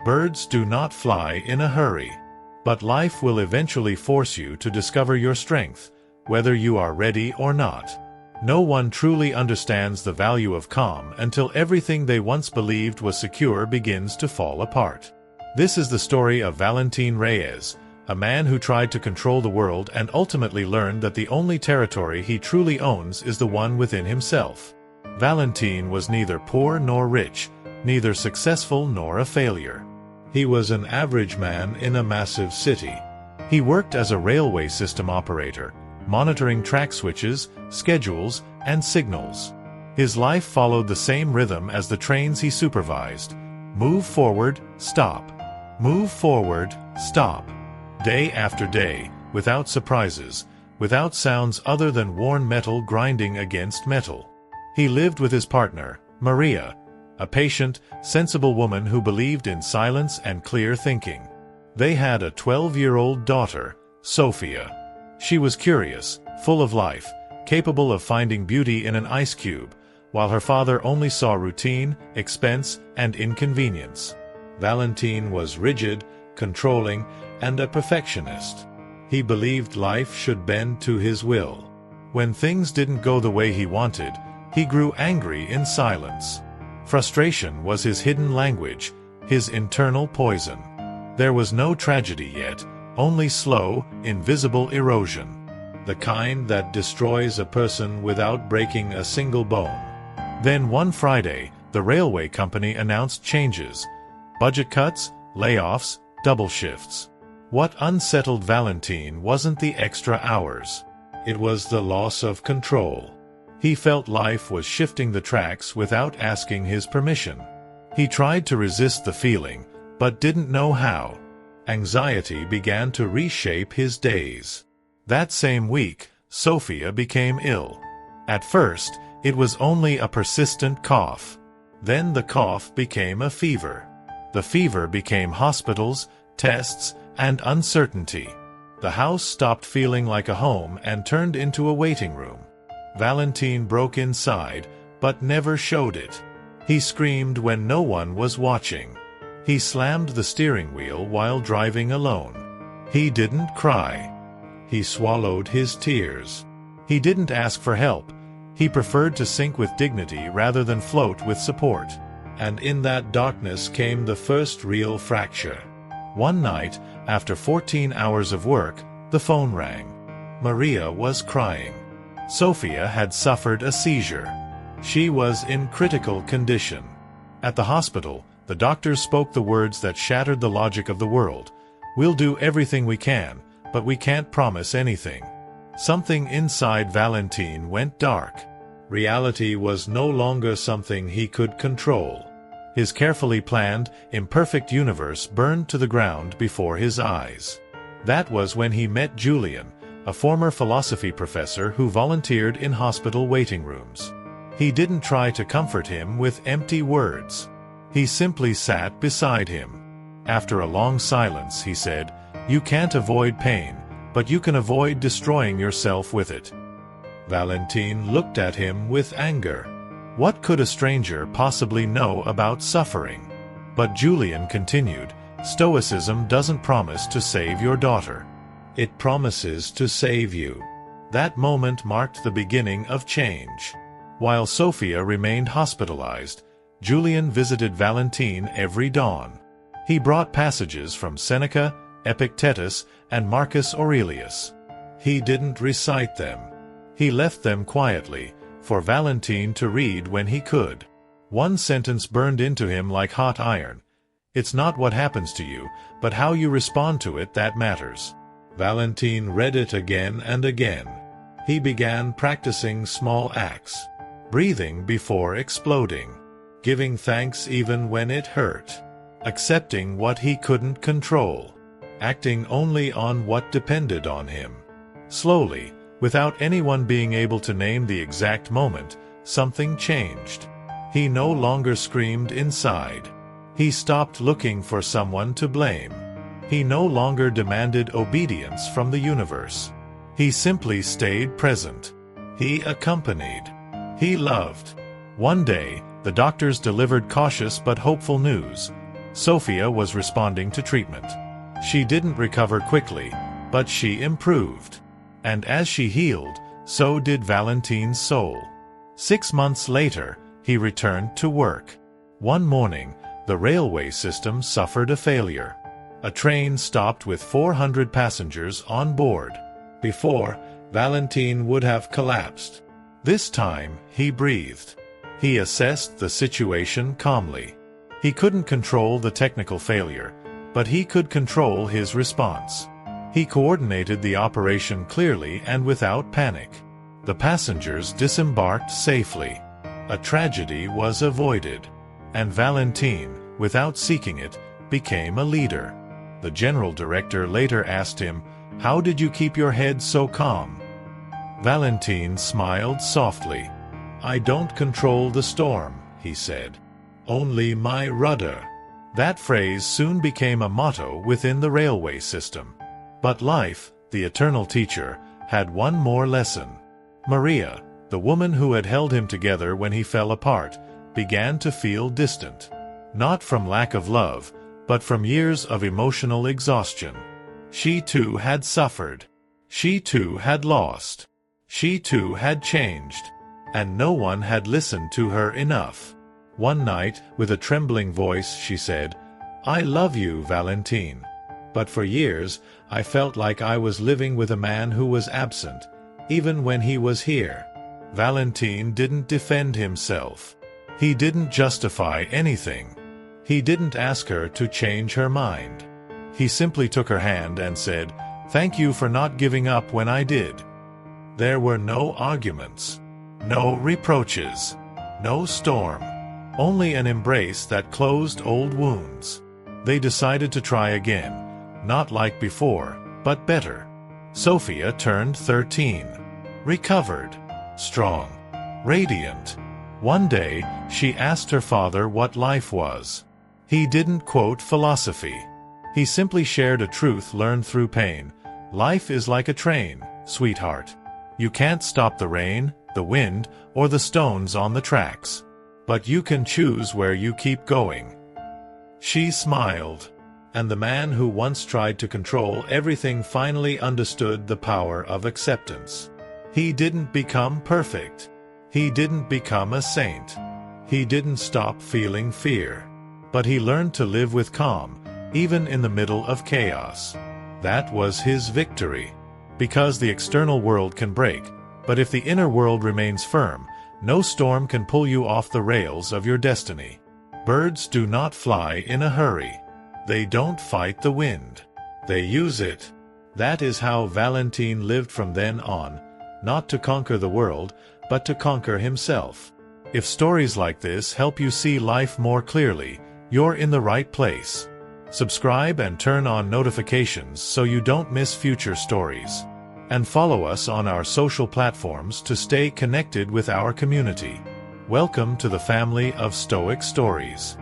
Birds do not fly in a hurry. But life will eventually force you to discover your strength, whether you are ready or not. No one truly understands the value of calm until everything they once believed was secure begins to fall apart. This is the story of Valentin Reyes, a man who tried to control the world and ultimately learned that the only territory he truly owns is the one within himself. Valentin was neither poor nor rich, neither successful nor a failure. He was an average man in a massive city. He worked as a railway system operator, monitoring track switches, schedules, and signals. His life followed the same rhythm as the trains he supervised. Move forward, stop. Move forward, stop. Day after day, without surprises, without sounds other than worn metal grinding against metal. He lived with his partner, Maria, a patient, sensible woman who believed in silence and clear thinking. They had a 12-year-old daughter, Sophia. She was curious, full of life, capable of finding beauty in an ice cube, while her father only saw routine, expense, and inconvenience. Valentin was rigid, controlling, and a perfectionist. He believed life should bend to his will. When things didn't go the way he wanted, he grew angry in silence. Frustration was his hidden language, his internal poison. There was no tragedy yet, only slow, invisible erosion. The kind that destroys a person without breaking a single bone. Then one Friday, the railway company announced changes. Budget cuts, layoffs, double shifts. What unsettled Valentin wasn't the extra hours. It was the loss of control. He felt life was shifting the tracks without asking his permission. He tried to resist the feeling, but didn't know how. Anxiety began to reshape his days. That same week, Sophia became ill. At first, it was only a persistent cough. Then the cough became a fever. The fever became hospitals, tests, and uncertainty. The house stopped feeling like a home and turned into a waiting room. Valentin broke inside, but never showed it. He screamed when no one was watching. He slammed the steering wheel while driving alone. He didn't cry. He swallowed his tears. He didn't ask for help. He preferred to sink with dignity rather than float with support. And in that darkness came the first real fracture. One night, after 14 hours of work, the phone rang. Maria was crying. Sophia had suffered a seizure. She was in critical condition. At the hospital, the doctors spoke the words that shattered the logic of the world. "We'll do everything we can, but we can't promise anything." Something inside Valentin went dark. Reality was no longer something he could control. His carefully planned, imperfect universe burned to the ground before his eyes. That was when he met Julian, a former philosophy professor who volunteered in hospital waiting rooms. He didn't try to comfort him with empty words. He simply sat beside him. After a long silence, he said, "You can't avoid pain, but you can avoid destroying yourself with it." Valentin looked at him with anger. What could a stranger possibly know about suffering? But Julian continued, "Stoicism doesn't promise to save your daughter. It promises to save you." That moment marked the beginning of change. While Sophia remained hospitalized, Julian visited Valentin every dawn. He brought passages from Seneca, Epictetus, and Marcus Aurelius. He didn't recite them. He left them quietly, for Valentin to read when he could. One sentence burned into him like hot iron. "It's not what happens to you, but how you respond to it that matters." Valentin read it again and again. He began practicing small acts. Breathing before exploding. Giving thanks even when it hurt. Accepting what he couldn't control. Acting only on what depended on him. Slowly, without anyone being able to name the exact moment, something changed. He no longer screamed inside. He stopped looking for someone to blame. He no longer demanded obedience from the universe. He simply stayed present. He accompanied. He loved. One day, the doctors delivered cautious but hopeful news. Sophia was responding to treatment. She didn't recover quickly, but she improved. And as she healed, so did Valentine's soul. 6 months later, he returned to work. One morning, the railway system suffered a failure. A train stopped with 400 passengers on board. Before, Valentine would have collapsed. This time, he breathed. He assessed the situation calmly. He couldn't control the technical failure, but he could control his response. He coordinated the operation clearly and without panic. The passengers disembarked safely. A tragedy was avoided. And Valentine, without seeking it, became a leader. The general director later asked him, "How did you keep your head so calm?" Valentine smiled softly. "I don't control the storm," he said. "Only my rudder." That phrase soon became a motto within the railway system. But life, the eternal teacher, had one more lesson. Maria, the woman who had held him together when he fell apart, began to feel distant. Not from lack of love, but from years of emotional exhaustion. She too had suffered. She too had lost. She too had changed. And no one had listened to her enough. One night, with a trembling voice, she said, "I love you, Valentine. But for years, I felt like I was living with a man who was absent, even when he was here." Valentine didn't defend himself. He didn't justify anything. He didn't ask her to change her mind. He simply took her hand and said, "Thank you for not giving up when I did." There were no arguments, no reproaches, no storm, only an embrace that closed old wounds. They decided to try again, not like before, but better. Sophia turned 13, recovered, strong, radiant. One day, she asked her father what life was. He didn't quote philosophy. He simply shared a truth learned through pain. "Life is like a train, sweetheart. You can't stop the rain, the wind, or the stones on the tracks. But you can choose where you keep going." She smiled, and the man who once tried to control everything finally understood the power of acceptance. He didn't become perfect. He didn't become a saint. He didn't stop feeling fear. But he learned to live with calm, even in the middle of chaos. That was his victory. Because the external world can break, but if the inner world remains firm, no storm can pull you off the rails of your destiny. Birds do not fly in a hurry. They don't fight the wind. They use it. That is how Valentine lived from then on, not to conquer the world, but to conquer himself. If stories like this help you see life more clearly, you're in the right place. Subscribe and turn on notifications so you don't miss future stories. And follow us on our social platforms to stay connected with our community. Welcome to the family of Stoic Stories.